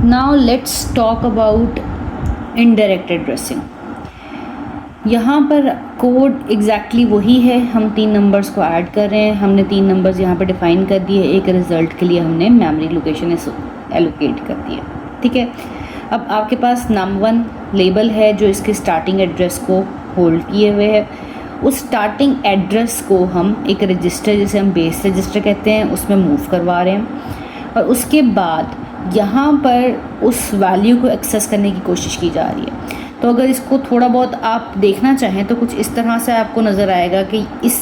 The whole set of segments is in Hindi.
Now let's talk about indirect addressing. यहाँ पर कोड एग्जैक्टली वही है, हम 3 नंबर्स को ऐड कर रहे हैं। हमने 3 नंबर्स यहाँ पर डिफाइन कर दिए, एक रिज़ल्ट के लिए हमने मेमोरी लोकेशन एलोकेट कर दिया, ठीक है। अब आपके पास num1 लेबल है जो इसके स्टार्टिंग एड्रेस को होल्ड किए हुए है। उस स्टार्टिंग एड्रेस को हम एक रजिस्टर, जिसे हम बेस रजिस्टर कहते हैं, उसमें मूव करवा रहे हैं और उसके बाद यहाँ पर उस वैल्यू को एक्सेस करने की कोशिश की जा रही है। तो अगर इसको थोड़ा बहुत आप देखना चाहें तो कुछ इस तरह से आपको नज़र आएगा कि इस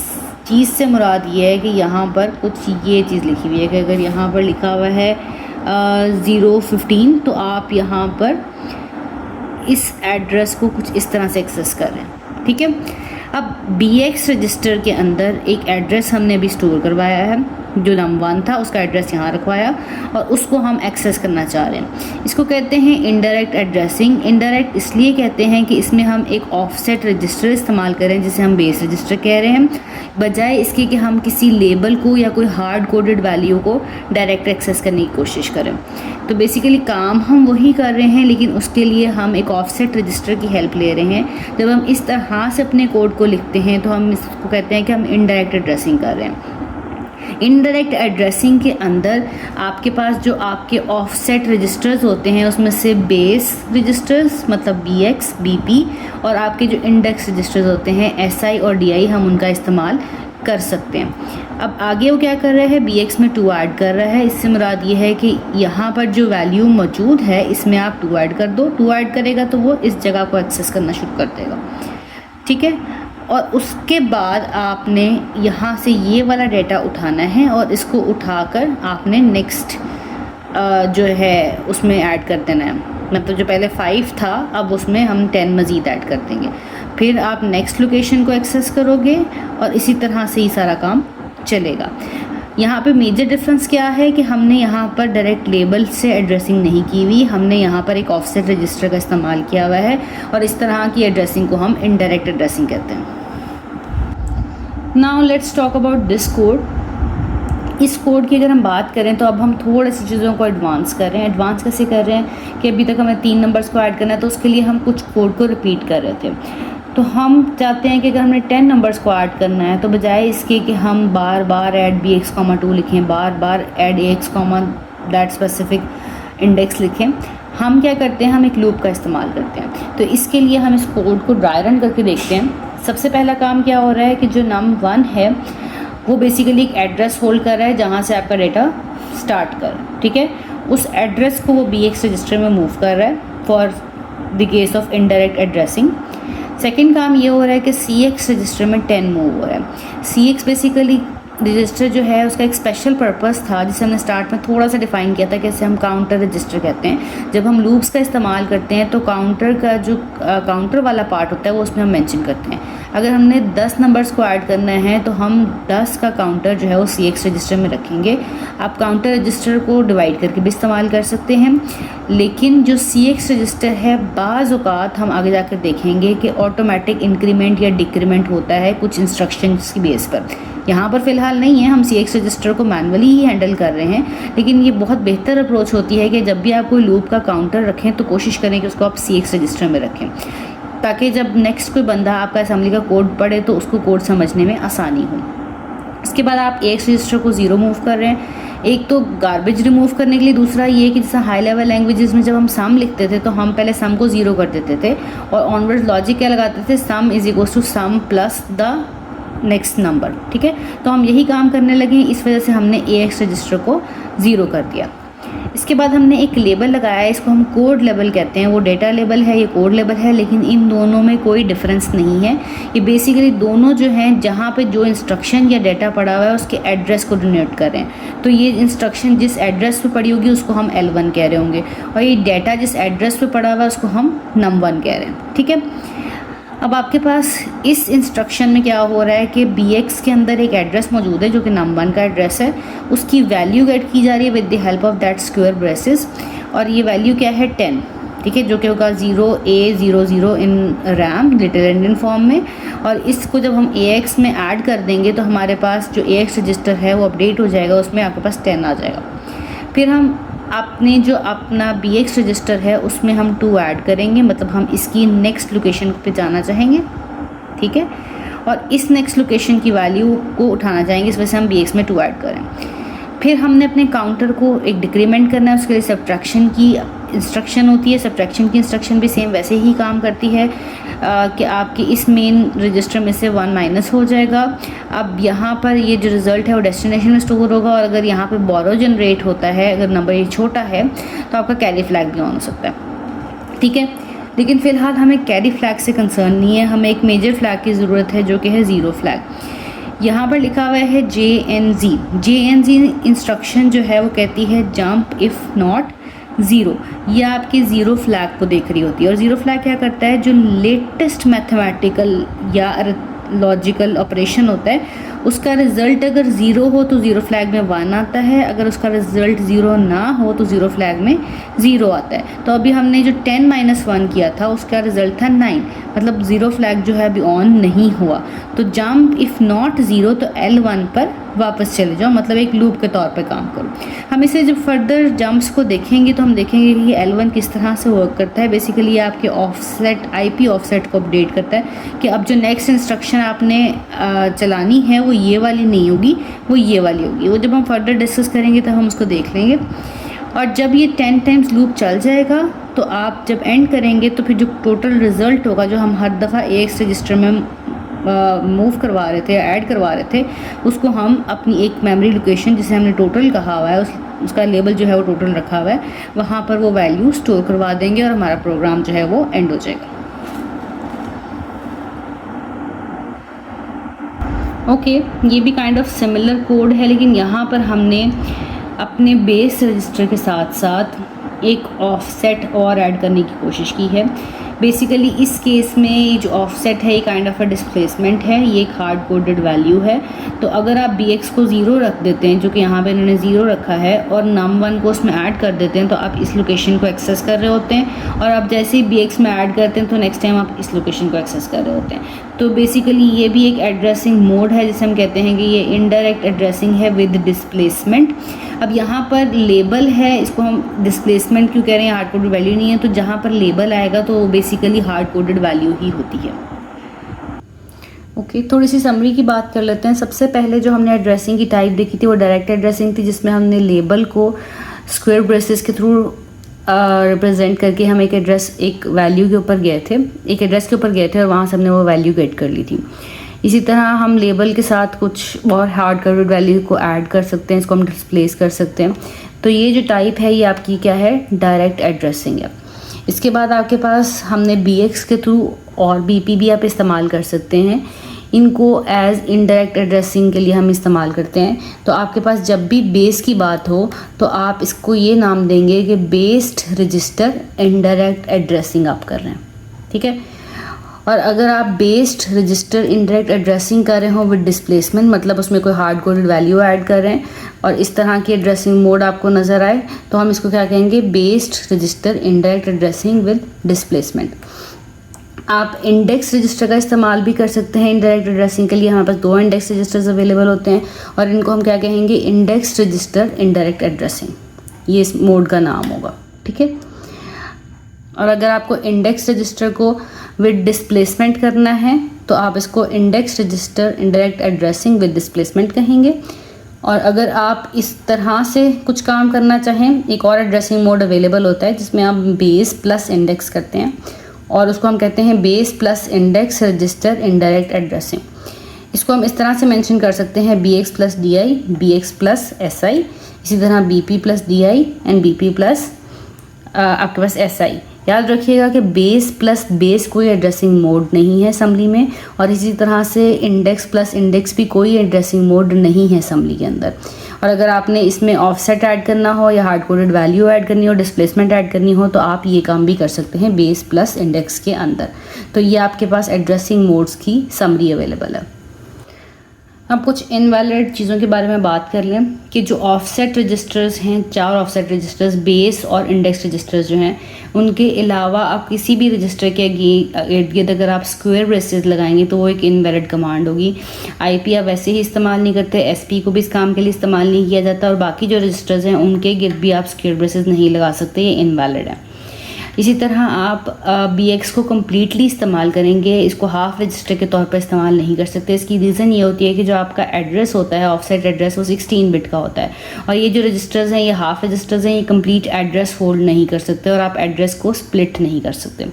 चीज़ से मुराद ये है कि यहाँ पर कुछ ये चीज़ लिखी हुई है कि अगर यहाँ पर लिखा हुआ है 015 तो आप यहाँ पर इस एड्रेस को कुछ इस तरह से एक्सेस कर रहे हैं, ठीक है। अब BX रजिस्टर के अंदर एक एड्रेस हमने अभी स्टोर करवाया है, जो num1 था उसका एड्रेस यहाँ रखवाया और उसको हम एक्सेस करना चाह रहे हैं। इसको कहते हैं इनडायरेक्ट एड्रेसिंग। इनडायरेक्ट इसलिए कहते हैं कि इसमें हम एक ऑफसेट रजिस्टर इस्तेमाल करें, जिसे हम बेस रजिस्टर कह रहे हैं, बजाय इसके कि हम किसी लेबल को या कोई हार्ड कोडेड वैल्यू को डायरेक्ट एक्सेस करने की कोशिश करें। तो बेसिकली काम हम वही कर रहे हैं, लेकिन उसके लिए हम एक ऑफसेट रजिस्टर की हेल्प ले रहे हैं। जब हम इस तरह से अपने कोड को लिखते हैं तो हम इसको कहते हैं कि हम इनडायरेक्ट एड्रेसिंग कर रहे हैं। इनडायरेक्ट एड्रेसिंग के अंदर आपके पास जो आपके ऑफसेट रजिस्टर्स होते हैं उसमें से बेस रजिस्टर्स मतलब BX, BP और आपके जो इंडेक्स रजिस्टर्स होते हैं SI और DI, हम उनका इस्तेमाल कर सकते हैं। अब आगे वो क्या कर रहा है, BX में 2 ऐड कर रहा है। इससे मुराद ये है कि यहाँ पर जो वैल्यू मौजूद है इसमें आप 2 ऐड कर दो। 2 ऐड करेगा तो वो इस जगह को एक्सेस करना शुरू कर देगा, ठीक है। और उसके बाद आपने यहाँ से ये वाला डेटा उठाना है और इसको उठाकर आपने नेक्स्ट जो है उसमें ऐड कर देना है। मतलब जो पहले 5 था अब उसमें हम 10 मज़ीद ऐड कर देंगे। फिर आप नेक्स्ट लोकेशन को एक्सेस करोगे और इसी तरह से ही सारा काम चलेगा। यहाँ पे मेजर डिफरेंस क्या है कि हमने यहाँ पर डायरेक्ट लेबल से एड्रेसिंग नहीं की हुई, हमने यहाँ पर एक ऑफसेट रजिस्टर का इस्तेमाल किया हुआ है और इस तरह की एड्रेसिंग को हम इनडायरेक्ट एड्रेसिंग कहते हैं। Now let's talk about this code. इस कोड की अगर हम बात करें तो अब हम थोड़ी सी चीज़ों को एडवांस कर रहे हैं। एडवांस कैसे कर रहे हैं कि अभी तक हमें 3 नंबर्स को ऐड करना है तो उसके लिए हम कुछ कोड को रिपीट कर रहे थे। तो हम चाहते हैं कि अगर हमने 10 नंबर्स को ऐड करना है तो बजाय इसके कि हम बार बार ऐड BX, 2 लिखें, बार बार add AX, that specific index लिखें, हम क्या करते हैं, हम एक लूप का इस्तेमाल करते हैं। तो इसके लिए हम इस कोड को ड्राई रन करके देखते हैं। सबसे पहला काम क्या हो रहा है कि जो num1 है वो बेसिकली एक एड्रेस होल्ड कर रहा है जहाँ से आपका डेटा स्टार्ट कर, ठीक है। उस एड्रेस को वो BX रजिस्टर में मूव कर रहा है for the case of indirect addressing. Second काम ये हो रहा है कि CX रजिस्टर में 10 मूव हो रहा है। CX बेसिकली रजिस्टर जो है उसका एक स्पेशल पर्पस था जिसे हमने स्टार्ट में थोड़ा सा डिफाइन किया था कि इसे हम काउंटर रजिस्टर कहते हैं। जब हम लूप्स का इस्तेमाल करते हैं तो काउंटर का जो काउंटर वाला पार्ट होता है वो उसमें हम मेंशन करते हैं। अगर हमने 10 नंबर्स को ऐड करना है तो हम 10 का काउंटर जो है वो CX रजिस्टर में रखेंगे। आप काउंटर रजिस्टर को डिवाइड करके भी इस्तेमाल कर सकते हैं, लेकिन जो CX रजिस्टर है बाज़ औक़ात हम आगे जाकर देखेंगे कि ऑटोमेटिक इंक्रीमेंट या डिक्रीमेंट होता है कुछ इंस्ट्रक्शंस की बेस पर। यहाँ पर फ़िलहाल नहीं है, हम CX रजिस्टर को मैनुअली ही हैंडल कर रहे हैं, लेकिन ये बहुत बेहतर अप्रोच होती है कि जब भी आप कोई लूप का काउंटर रखें तो कोशिश करें कि उसको आप CX रजिस्टर में रखें, ताकि जब नेक्स्ट कोई बंदा आपका असेंबली का कोड पढ़े तो उसको कोड समझने में आसानी हो। इसके बाद आप AX रजिस्टर को 0 मूव कर रहे हैं। एक तो गार्बेज रिमूव करने के लिए, दूसरा ये कि जैसा हाई लेवल लैंग्वेजेस में जब हम सम लिखते थे तो हम पहले सम को 0 कर देते थे और ऑनवर्ड लॉजिक क्या लगाते थे, sum is equals to sum plus the next number, ठीक है। तो हम यही काम करने लगे, इस वजह से हमने AX रजिस्टर को 0 कर दिया। इसके बाद हमने एक लेबल लगाया है, इसको हम कोड लेबल कहते हैं। वो डेटा लेबल है, ये कोड लेबल है, लेकिन इन दोनों में कोई डिफरेंस नहीं है। ये बेसिकली दोनों जो हैं जहाँ पे जो इंस्ट्रक्शन या डेटा पड़ा हुआ है उसके एड्रेस को डिनोट कर रहे हैं। तो ये इंस्ट्रक्शन जिस एड्रेस पे पड़ी होगी उसको हम L1 कह रहे होंगे और ये डेटा जिस एड्रेस पे पड़ा हुआ है उसको हम num1 कह रहे हैं, ठीक है। अब आपके पास इस इंस्ट्रक्शन में क्या हो रहा है कि BX के अंदर एक एड्रेस मौजूद है जो कि num1 का एड्रेस है, उसकी वैल्यू गेट की जा रही है with the help of that square braces, और ये वैल्यू क्या है 10, ठीक है, जो कि होगा 0A00 इन रैम लिटिल एंडियन फॉर्म में। और इसको जब हम AX में ऐड कर देंगे तो हमारे पास जो AX रजिस्टर है वो अपडेट हो जाएगा, उसमें आपके पास 10 आ जाएगा। फिर हम आपने जो अपना BX रजिस्टर है उसमें हम 2 ऐड करेंगे, मतलब हम इसकी नेक्स्ट लोकेशन पे जाना चाहेंगे, ठीक है, और इस नेक्स्ट लोकेशन की वैल्यू को उठाना चाहेंगे, इस वजह से हम BX में 2 ऐड करें। फिर हमने अपने काउंटर को एक डिक्रीमेंट करना है, उसके लिए सब्ट्रैक्शन की इंस्ट्रक्शन होती है। सब्ट्रैक्शन की इंस्ट्रक्शन भी सेम वैसे ही काम करती है कि आपके इस मेन रजिस्टर में से 1 माइनस हो जाएगा। अब यहाँ पर ये जो रिज़ल्ट है वो डेस्टिनेशन में स्टोर होगा, और अगर यहाँ पर बोरो जनरेट होता है, अगर नंबर ये छोटा है तो आपका कैरी फ्लैग भी ऑन हो सकता है, ठीक है। लेकिन फ़िलहाल हमें कैरी फ्लैग से कंसर्न नहीं है, हमें एक मेजर फ्लैग की ज़रूरत है जो कि है ज़ीरो फ्लैग। यहाँ पर लिखा हुआ है JNZ इंस्ट्रक्शन जो है वो कहती है जंप इफ़ नॉट ज़ीरो। ये आपकी ज़ीरो फ्लैग को देख रही होती है, और ज़ीरो फ्लैग क्या करता है, जो लेटेस्ट मैथमेटिकल या लॉजिकल ऑपरेशन होता है उसका रिज़ल्ट अगर ज़ीरो हो तो ज़ीरो फ्लैग में 1 आता है, अगर उसका रिज़ल्ट ज़ीरो ना हो तो ज़ीरो फ्लैग में 0 आता है। तो अभी हमने जो 10 - 1 किया था उसका रिज़ल्ट था 9, मतलब ज़ीरो फ्लैग जो है अभी ऑन नहीं हुआ। तो जंप इफ़ नॉट ज़ीरो तो L1 पर वापस चले जाओ, मतलब एक लूप के तौर पे काम करो। हम इसे जब फर्दर जंप्स को देखेंगे तो हम देखेंगे कि ये L1 किस तरह से वर्क करता है। बेसिकली ये आपके ऑफसेट IP ऑफसेट को अपडेट करता है कि अब जो नेक्स्ट इंस्ट्रक्शन आपने चलानी है वो ये वाली नहीं होगी, वो ये वाली होगी। वो जब हम फर्दर डिस्कस करेंगे तब हम उसको देख लेंगे। और जब ये 10 टाइम्स लूप चल जाएगा तो आप जब एंड करेंगे तो फिर जो टोटल रिज़ल्ट होगा, जो हम हर दफ़ा AX रजिस्टर में मूव करवा रहे थे, ऐड करवा रहे थे, उसको हम अपनी एक मेमोरी लोकेशन जिसे हमने टोटल कहा हुआ है, उसका लेबल जो है वो टोटल रखा हुआ है, वहाँ पर वो वैल्यू स्टोर करवा देंगे और हमारा प्रोग्राम जो है वो एंड हो जाएगा। ओके, ये भी काइंड ऑफ सिमिलर कोड है, लेकिन यहाँ पर हमने अपने बेस रजिस्टर के साथ साथ एक ऑफसेट और ऐड करने की कोशिश की है। बेसिकली इस केस में ये जो ऑफसेट है ये काइंड ऑफ अ डिस्प्लेसमेंट है, ये एक हार्ड कोडेड वैल्यू है। तो अगर आप BX को 0 रख देते हैं, जो कि यहाँ पे इन्होंने 0 रखा है, और num1 को उसमें ऐड कर देते हैं तो आप इस लोकेशन को एक्सेस कर रहे होते हैं, और आप जैसे ही BX में ऐड करते हैं तो नेक्स्ट टाइम आप इस लोकेशन को एक्सेस कर रहे होते हैं। तो बेसिकली ये भी एक एड्रेसिंग मोड है जिसे हम कहते हैं कि ये इनडायरेक्ट एड्रेसिंग है विद डिस्प्लेसमेंट। अब यहाँ पर लेबल है, इसको हम डिस्प्लेसमेंट क्यों कह रहे हैं, हार्ड कोडेड वैल्यू नहीं है, तो जहाँ पर लेबल आएगा तो बेसिकली हार्ड कोडेड वैल्यू ही होती है। ओके, थोड़ी सी समरी की बात कर लेते हैं। सबसे पहले जो हमने एड्रेसिंग की टाइप देखी थी वो डायरेक्ट एड्रेसिंग थी, जिसमें हमने लेबल को स्क्वायर ब्रेसेस के थ्रू रिप्रेजेंट करके हम एक वैल्यू के ऊपर गए थे, एक एड्रेस के ऊपर गए थे और वहाँ से हमने वो वैल्यू गेट कर ली थी। इसी तरह हम लेबल के साथ कुछ और हार्ड कोडेड वैल्यू को ऐड कर सकते हैं, इसको हम डिस्प्लेस कर सकते हैं। तो ये जो टाइप है ये आपकी क्या है, डायरेक्ट एड्रेसिंग है। इसके बाद आपके पास हमने BX के थ्रू और BP भी आप इस्तेमाल कर सकते हैं, इनको एज इनडायरेक्ट एड्रेसिंग के लिए हम इस्तेमाल करते हैं। तो आपके पास जब भी बेस की बात हो तो आप इसको ये नाम देंगे कि बेस्ड रजिस्टर इनडायरेक्ट एड्रेसिंग आप कर रहे हैं, ठीक है। और अगर आप बेस्ड रजिस्टर इनडायरेक्ट एड्रेसिंग कर रहे हो विद डिस्प्लेसमेंट, मतलब उसमें कोई हार्ड कोडेड वैल्यू ऐड कर रहे हैं और इस तरह की एड्रेसिंग मोड आपको नज़र आए, तो हम इसको क्या कहेंगे, based register indirect addressing with displacement. आप इंडेक्स रजिस्टर का इस्तेमाल भी कर सकते हैं इनडायरेक्ट एड्रेसिंग के लिए। हमारे पास 2 इंडेक्स रजिस्टर्स अवेलेबल होते हैं और इनको हम क्या कहेंगे, इंडेक्स रजिस्टर इनडायरेक्ट एड्रेसिंग, ये इस मोड का नाम होगा, ठीक है। और अगर आपको इंडेक्स रजिस्टर को विद डिस्प्लेसमेंट करना है तो आप इसको index register indirect addressing with displacement कहेंगे। और अगर आप इस तरह से कुछ काम करना चाहें, एक और एड्रेसिंग मोड अवेलेबल होता है जिसमें आप बेस प्लस इंडेक्स करते हैं और उसको हम कहते हैं base plus index register indirect addressing. इसको हम इस तरह से मेंशन कर सकते हैं, BX plus DI, BX plus SI, इसी तरह BP plus DI and BP plus आपके पास SI। याद रखिएगा कि बेस प्लस बेस कोई एड्रेसिंग मोड नहीं है असम्बली में, और इसी तरह से इंडेक्स प्लस इंडेक्स भी कोई एड्रेसिंग मोड नहीं है असम्बली के अंदर। और अगर आपने इसमें ऑफसेट ऐड करना हो या हार्ड कोडेड वैल्यू ऐड करनी हो, डिस्प्लेसमेंट ऐड करनी हो, तो आप ये काम भी कर सकते हैं बेस प्लस इंडेक्स के अंदर। तो ये आपके पास एड्रेसिंग मोड्स की समरी अवेलेबल है। अब कुछ इनवैलिड चीज़ों के बारे में बात कर लें कि जो ऑफसेट रजिस्टर्स हैं, 4 ऑफसेट रजिस्टर्स, बेस और इंडेक्स रजिस्टर्स जो हैं, उनके अलावा आप किसी भी रजिस्टर के इर्द गिर्द अगर आप स्क्वायर ब्रेसेस लगाएंगे तो वो एक इनवैलिड कमांड होगी। आईपी आप वैसे ही इस्तेमाल नहीं करते, एसपी को भी इस काम के लिए इस्तेमाल नहीं किया जाता, और बाकी जो रजिस्टर्स हैं उनके गिर्द भी आप स्क्वायर ब्रेसेस नहीं लगा सकते, ये इनवैलिड है। इसी तरह आप BX को कम्प्लीटली इस्तेमाल करेंगे, इसको हाफ रजिस्टर के तौर पर इस्तेमाल नहीं कर सकते। इसकी रीज़न ये होती है कि जो आपका एड्रेस होता है, ऑफसेट एड्रेस, वो 16 बिट का होता है, और ये जो रजिस्टर्स हैं, ये हाफ रजिस्टर्स हैं, ये कंप्लीट एड्रेस होल्ड नहीं कर सकते और आप एड्रेस को स्प्लिट नहीं कर सकते।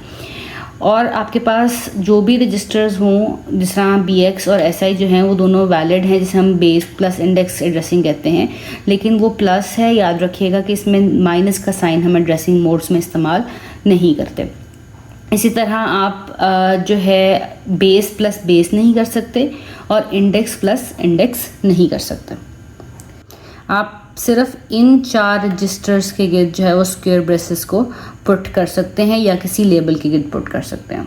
और आपके पास जो भी रजिस्टर्स हों, जिस तरह BX और SI जो हैं, वो दोनों वैलिड हैं, जिसे हम बेस प्लस इंडेक्स एड्रेसिंग कहते हैं, लेकिन वो प्लस है, याद रखिएगा कि इसमें माइनस का साइन हम एड्रेसिंग मोड्स में इस्तेमाल नहीं करते। इसी तरह आप जो है बेस प्लस बेस नहीं कर सकते और इंडेक्स प्लस इंडेक्स नहीं कर सकते। आप सिर्फ इन 4 रजिस्टर्स के गिर्द जो है वो स्क्वायर ब्रेसेस को पुट कर सकते हैं या किसी लेबल के गिर्द पुट कर सकते हैं।